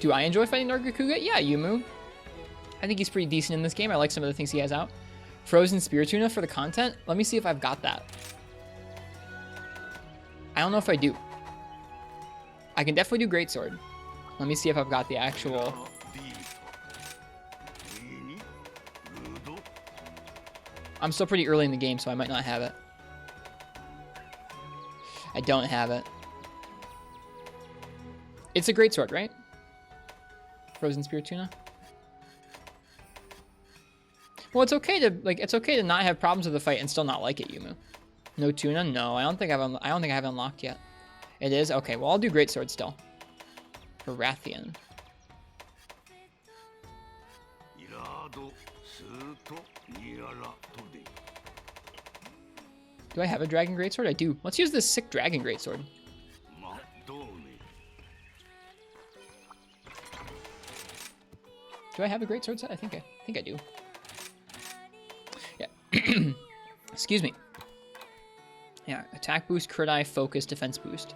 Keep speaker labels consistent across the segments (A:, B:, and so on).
A: Do I enjoy fighting Nargacuga? Yeah, Yumu. I think he's pretty decent in this game. I like some of the things he has out. Frozen Spiritomb for the content? Let me see if I've got that. I don't know if I do. I can definitely do Greatsword. Let me see if I've got the actual... I'm still pretty early in the game, so I might not have it. I don't have it. It's a Greatsword, right? Frozen Spiritomb? Well, it's okay to not have problems with the fight and still not like it, Yumu. No tuna? No, I don't think I have unlocked yet. It is? Okay, well I'll do Greatsword still. For Rathian. Do I have a Dragon Greatsword? I do. Let's use this sick Dragon Greatsword. Do I have a Greatsword set? I think I do. Yeah. Excuse me. Yeah, attack boost, crit eye, focus, defense boost.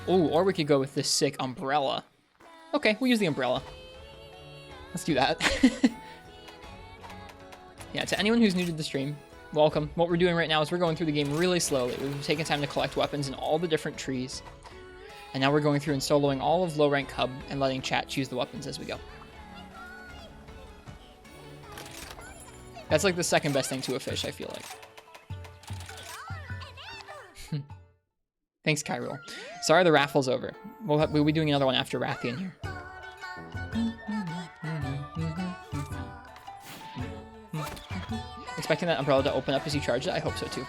A: Oh, or we could go with this sick umbrella. Okay, we'll use the umbrella. Let's do that. Yeah, to anyone who's new to the stream, welcome. What we're doing right now is we're going through the game really slowly. We've taken time to collect weapons in all the different trees. And now we're going through and soloing all of low rank Hub and letting chat choose the weapons as we go. That's like the second best thing to a fish, I feel like. Thanks, Kyril. Sorry the raffle's over. We'll be doing another one after Rathian here. Expecting that umbrella to open up as you charge it? I hope so too.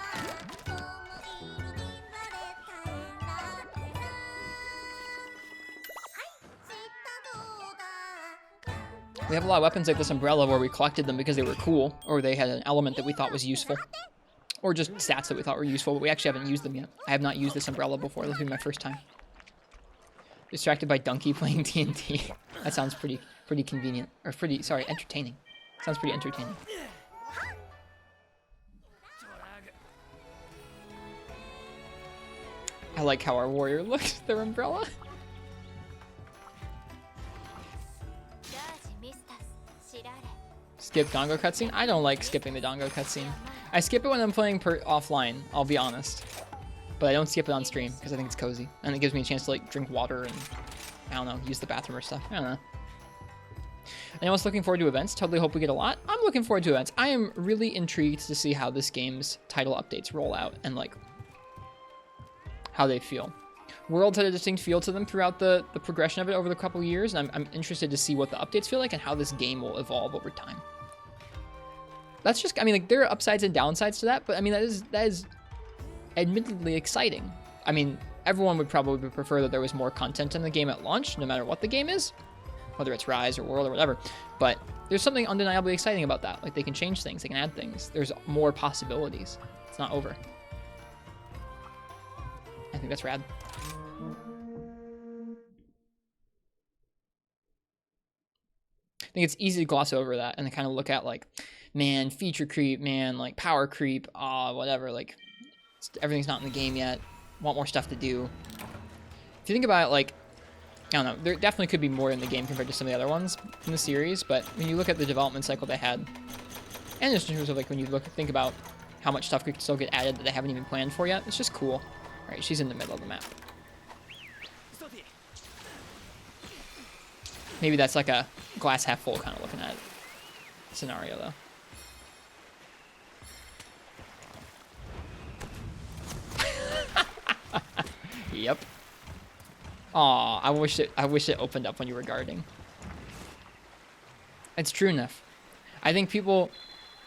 A: We have a lot of weapons like this umbrella where we collected them because they were cool, or they had an element that we thought was useful. Or just stats that we thought were useful, but we actually haven't used them yet. I have not used this umbrella before. This will be my first time. Distracted by Donkey playing TNT. That sounds pretty convenient. Or entertaining. Sounds pretty entertaining. I like how our warrior looks with their umbrella. Skip Dongo cutscene? I don't like skipping the Dongo cutscene. I skip it when I'm playing offline, I'll be honest. But I don't skip it on stream because I think it's cozy. And it gives me a chance to like drink water and, I don't know, use the bathroom or stuff. I don't know. Anyone else looking forward to events? Totally hope we get a lot. I'm looking forward to events. I am really intrigued to see how this game's title updates roll out and like how they feel. Worlds had a distinct feel to them throughout the progression of it over the couple of years, and I'm interested to see what the updates feel like and how this game will evolve over time. That's just, I mean, like, there are upsides and downsides to that, but I mean, that is admittedly exciting. I mean, everyone would probably prefer that there was more content in the game at launch, no matter what the game is, whether it's Rise or World or whatever, but there's something undeniably exciting about that. Like, they can change things, they can add things. There's more possibilities. It's not over. I think that's rad. I think it's easy to gloss over that and kind of look at like, man, feature creep, man, like power creep, whatever, like everything's not in the game yet, want more stuff to do. If you think about it, like, I don't know, there definitely could be more in the game compared to some of the other ones in the series, but when you look at the development cycle they had, and just in terms of like when you think about how much stuff could still get added that they haven't even planned for yet, it's just cool. All right, she's in the middle of the map. Maybe that's like a glass half full kind of looking at it scenario though. Yep. Aw, I wish it opened up when you were guarding. It's true enough. I think people,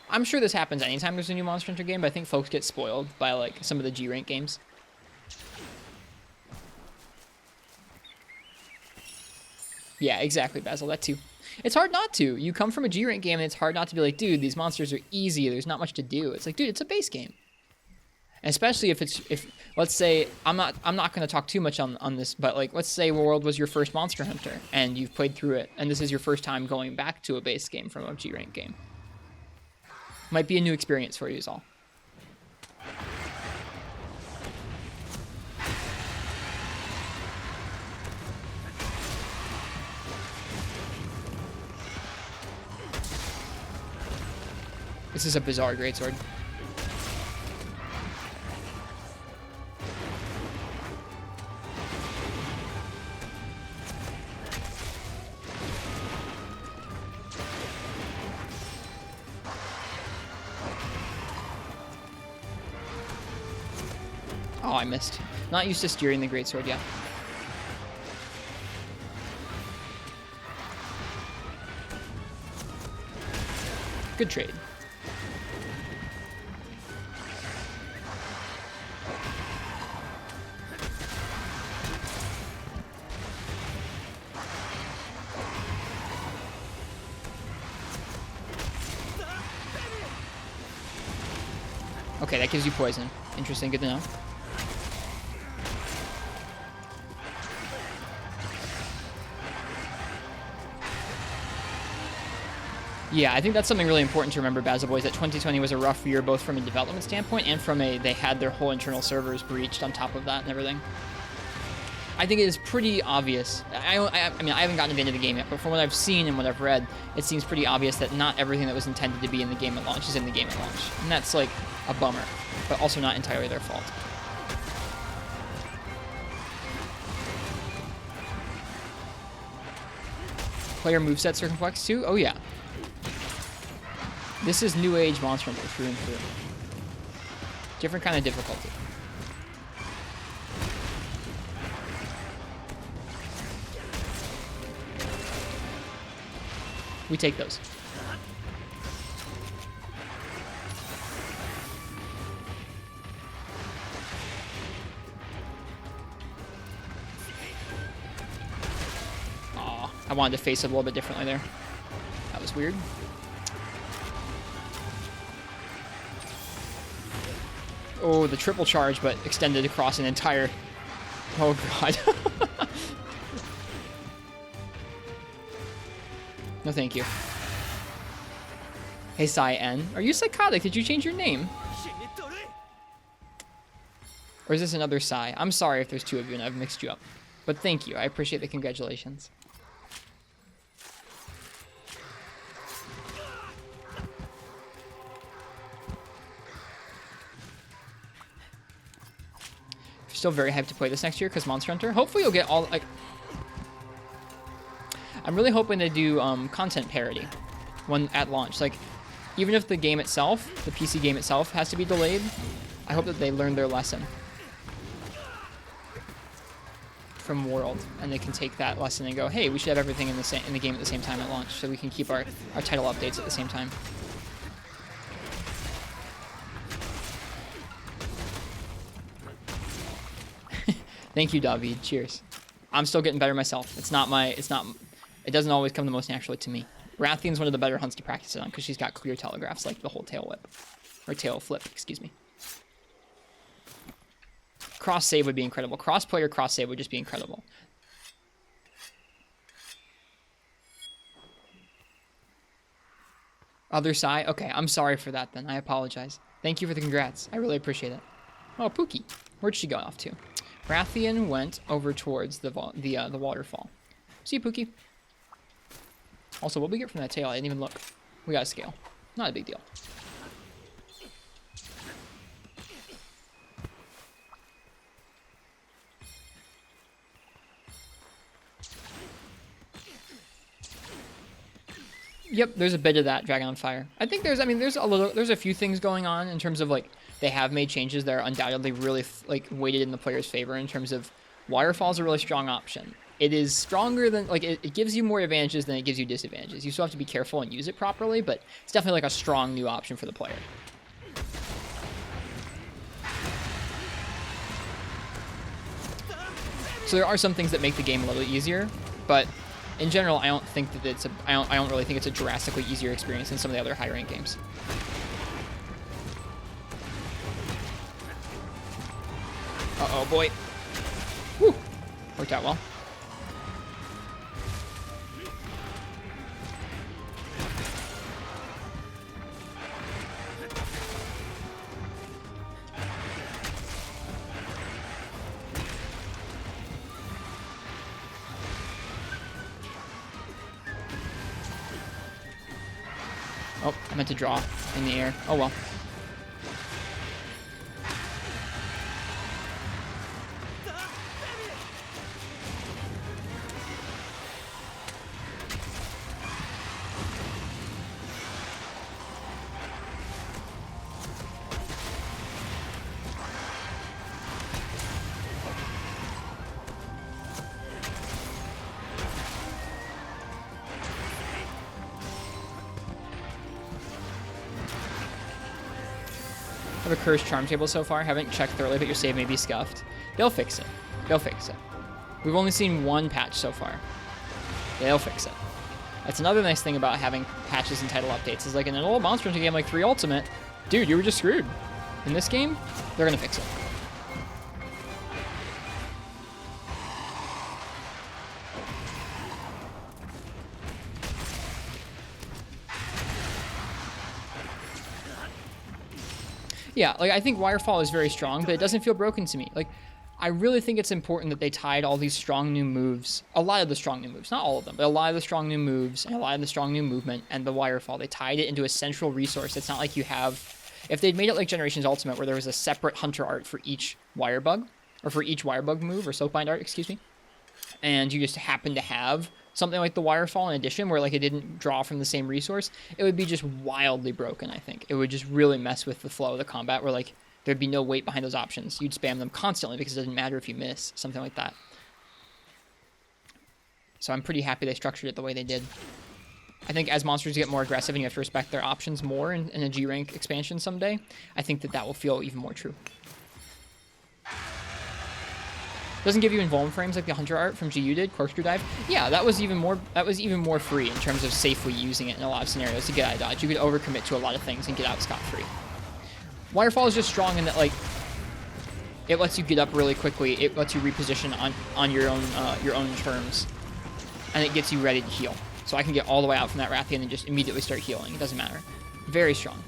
A: I'm sure this happens anytime there's a new Monster Hunter game, but I think folks get spoiled by like some of the G rank games. Yeah, exactly, Basil, that too. It's hard not to. You come from a G rank game and it's hard not to be like, dude, these monsters are easy, there's not much to do. It's like, dude, it's a base game. especially if let's say I'm not going to talk too much on this, but like let's say World was your first Monster Hunter and you've played through it, and this is your first time going back to a base game from a G rank game. Might be a new experience for you is all. This is a bizarre greatsword. Oh, I missed. Not used to steering the greatsword yet. Good trade. Okay, that gives you poison. Interesting, good to know. Yeah, I think that's something really important to remember, Basil Boys, that 2020 was a rough year, both from a development standpoint and from they had their whole internal servers breached on top of that and everything. I think it is pretty obvious. I mean, I haven't gotten into the game yet, but from what I've seen and what I've read, it seems pretty obvious that not everything that was intended to be in the game at launch is in the game at launch. And that's like a bummer, but also not entirely their fault. Player movesets are complex too? Oh yeah. This is New Age Monster Hunter through and through. Different kind of difficulty. We take those. Aw, I wanted to face it a little bit differently there. That was weird. Oh, the triple charge, but extended across an entire... Oh, God. No, thank you. Hey, Sai N. Are you psychotic? Did you change your name? Or is this another Sai? I'm sorry if there's two of you and I've mixed you up. But thank you. I appreciate the congratulations. Still very hyped to play this next year because Monster Hunter. Hopefully you'll get all, like... I'm really hoping to do content parity when at launch. Like, even if the game itself, the PC game itself, has to be delayed, I hope that they learn their lesson from World, and they can take that lesson and go, hey, we should have everything in the game at the same time at launch, so we can keep our title updates at the same time. Thank you, David. Cheers. I'm still getting better myself. It doesn't always come the most naturally to me. Rathian's one of the better hunts to practice it on because she's got clear telegraphs, like the whole tail whip. Or tail flip, excuse me. Cross save would be incredible. Cross-player cross save would just be incredible. Other side? Okay, I'm sorry for that then. I apologize. Thank you for the congrats. I really appreciate it. Oh, Pookie. Where'd she go off to? Rathian went over towards the waterfall. See you, Pookie. Also, what we get from that tail, I didn't even look. We got a scale. Not a big deal. Yep, there's a bit of that Dragon on Fire. I think there's a few things going on in terms of like they have made changes that are undoubtedly really like weighted in the player's favor in terms of Waterfall's a really strong option. It is stronger than, like, it gives you more advantages than it gives you disadvantages. You still have to be careful and use it properly, but it's definitely like a strong new option for the player. So there are some things that make the game a little easier, but in general, I don't think that I don't really think it's a drastically easier experience than some of the other high rank games. Uh-oh, boy. Whew. Worked out well. Oh, I meant to draw in the air. Oh well. Have a cursed charm table so far. Haven't checked thoroughly, but your save may be scuffed. They'll fix it. They'll fix it. We've only seen one patch so far. They'll fix it. That's another nice thing about having patches and title updates. Is like in an old Monster Hunter game like 3 Ultimate, dude, you were just screwed. In this game, they're gonna fix it. Yeah, like I think Wirefall is very strong, but it doesn't feel broken to me. Like, I really think it's important that they tied all these strong new moves, a lot of the strong new moves, not all of them, but a lot of the strong new moves and a lot of the strong new movement and the Wirefall. They tied it into a central resource. It's not like you have, if they'd made it like Generations Ultimate, where there was a separate hunter art for each Wirebug, or for each Wirebug move, or Soapbind art, excuse me, and you just happen to have something like the Wirefall in addition, where like it didn't draw from the same resource, it would be just wildly broken, I think. It would just really mess with the flow of the combat, where like there'd be no weight behind those options. You'd spam them constantly because it doesn't matter if you miss, something like that. So I'm pretty happy they structured it the way they did. I think as monsters get more aggressive and you have to respect their options more in a G-rank expansion someday, I think that will feel even more true. Doesn't give you invuln frames like the hunter art from GU did, Corkscrew Dive. Yeah, that was even more free in terms of safely using it in a lot of scenarios to get out of dodge. You could overcommit to a lot of things and get out scot-free. Wirefall is just strong in that like it lets you get up really quickly. It lets you reposition on your own terms, and it gets you ready to heal. So I can get all the way out from that Rathian and just immediately start healing. It doesn't matter. Very strong.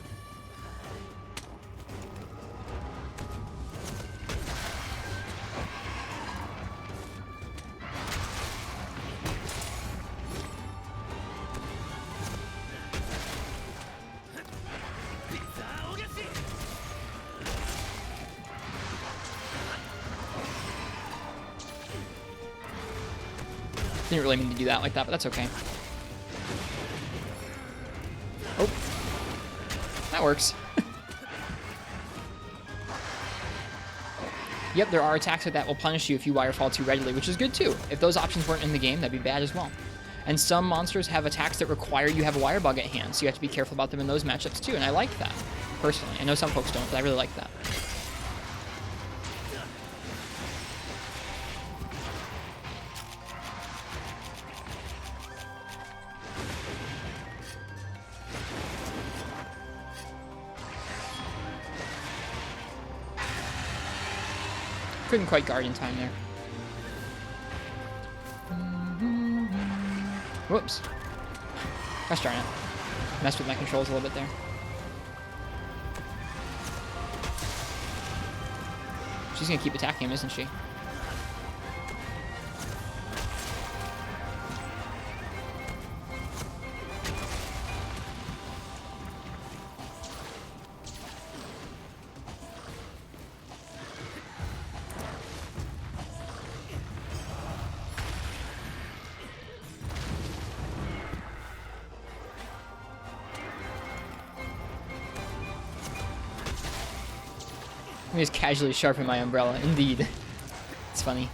A: Didn't really mean to do that like that, but that's okay. Oh. That works. Yep, there are attacks like that will punish you if you Wirefall too readily, which is good too. If those options weren't in the game, that'd be bad as well. And some monsters have attacks that require you have a Wirebug at hand, so you have to be careful about them in those matchups too, and I like that, personally. I know some folks don't, but I really like that. Couldn't quite guard in time there. Whoops. Gosh darn it. Messed with my controls a little bit there. She's gonna keep attacking him, isn't she? Let me just casually sharpen my umbrella. Indeed. It's funny.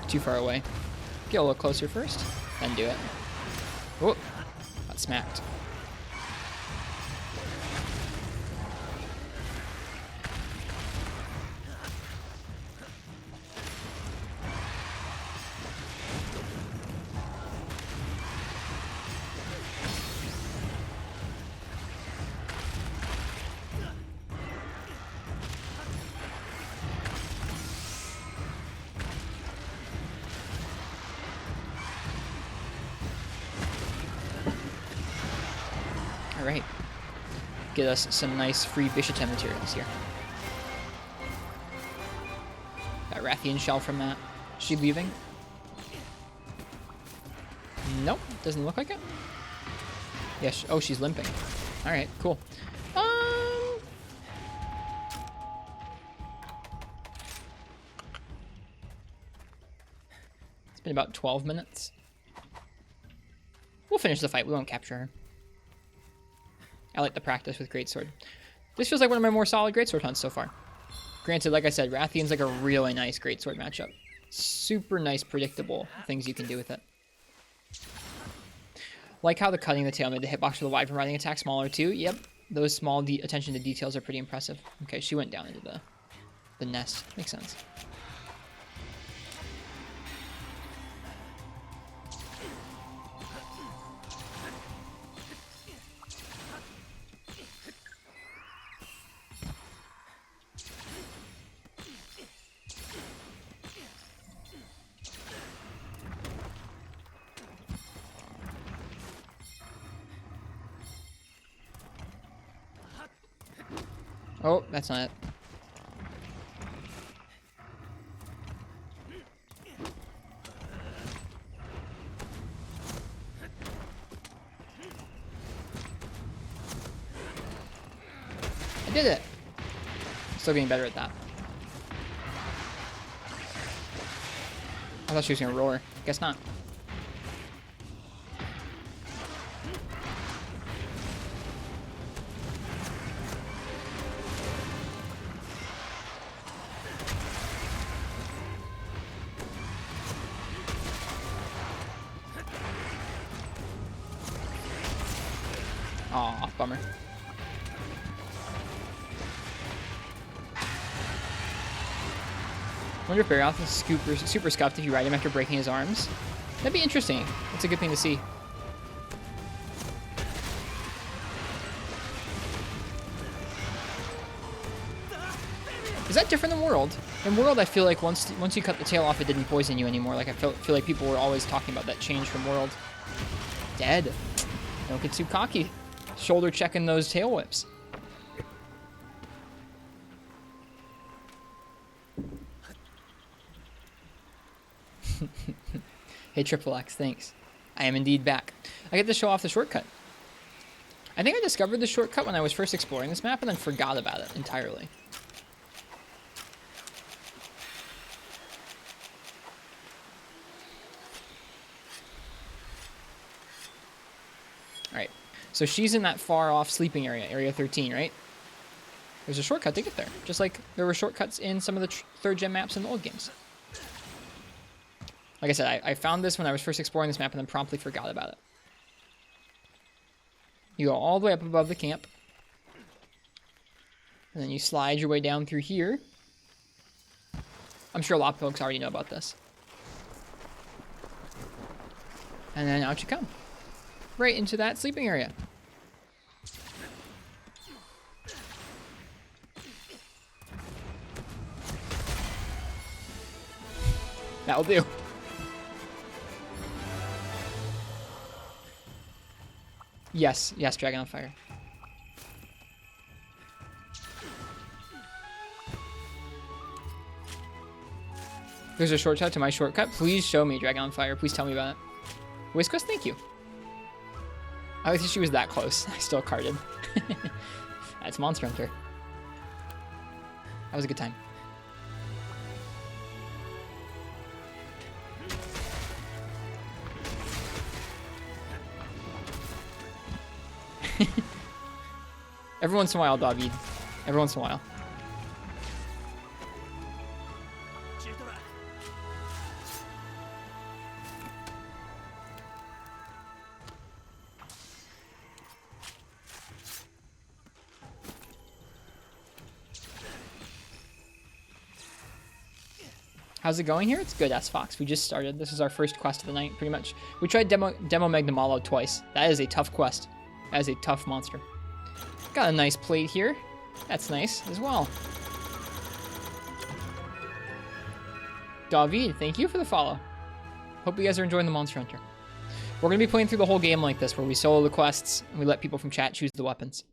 A: Too far away. Get a little closer first, then do it. Whoop. Got smacked. All right. Get us some nice free Bishaten materials here. Got Rathian shell from that. Is she leaving? Nope, doesn't look like it. Yes. Oh, she's limping. All right, cool. It's been about 12 minutes. We'll finish the fight. We won't capture her. I like the practice with Greatsword. This feels like one of my more solid Greatsword hunts so far. Granted, like I said, Rathian's like a really nice Greatsword matchup. Super nice, predictable things you can do with it. Like how the cutting the tail made the hitbox for the wide from riding attack smaller too. Yep, those small attention to details are pretty impressive. Okay, she went down into the nest. Makes sense. Oh, that's not it. I did it. Still getting better at that. I thought she was gonna roar. Guess not. Aw, bummer. I wonder if Barioth is super scuffed if you ride him after breaking his arms. That'd be interesting. That's a good thing to see. Is that different than World? In World, I feel like once you cut the tail off, it didn't poison you anymore. Like I feel like people were always talking about that change from World. Dead. Don't get too cocky. Shoulder checking those tail whips. Hey, Triple X, thanks. I am indeed back. I get to show off the shortcut. I think I discovered the shortcut when I was first exploring this map and then forgot about it entirely. Alright, so she's in that far off sleeping area, area 13, right? There's a shortcut to get there, just like there were shortcuts in some of the 3rd gen maps in the old games. Like I said, I found this when I was first exploring this map and then promptly forgot about it. You go all the way up above the camp. And then you slide your way down through here. I'm sure a lot of folks already know about this. And then out you come. Right into that sleeping area. That'll do. Yes, yes, Dragon on Fire. There's a shortcut to my shortcut. Please show me, Dragon on Fire. Please tell me about it. Whisquest, thank you. I think she was that close. I still carded. That's Monster Hunter. That was a good time. Every once in a while, David. Every once in a while. How's it going here? It's good, S-Fox. We just started. This is our first quest of the night, pretty much. We tried Demo Magnamalo twice. That is a tough quest. That is a tough monster. Got a nice plate here. That's nice as well. David, thank you for the follow. Hope you guys are enjoying the Monster Hunter. We're going to be playing through the whole game like this, where we solo the quests and we let people from chat choose the weapons.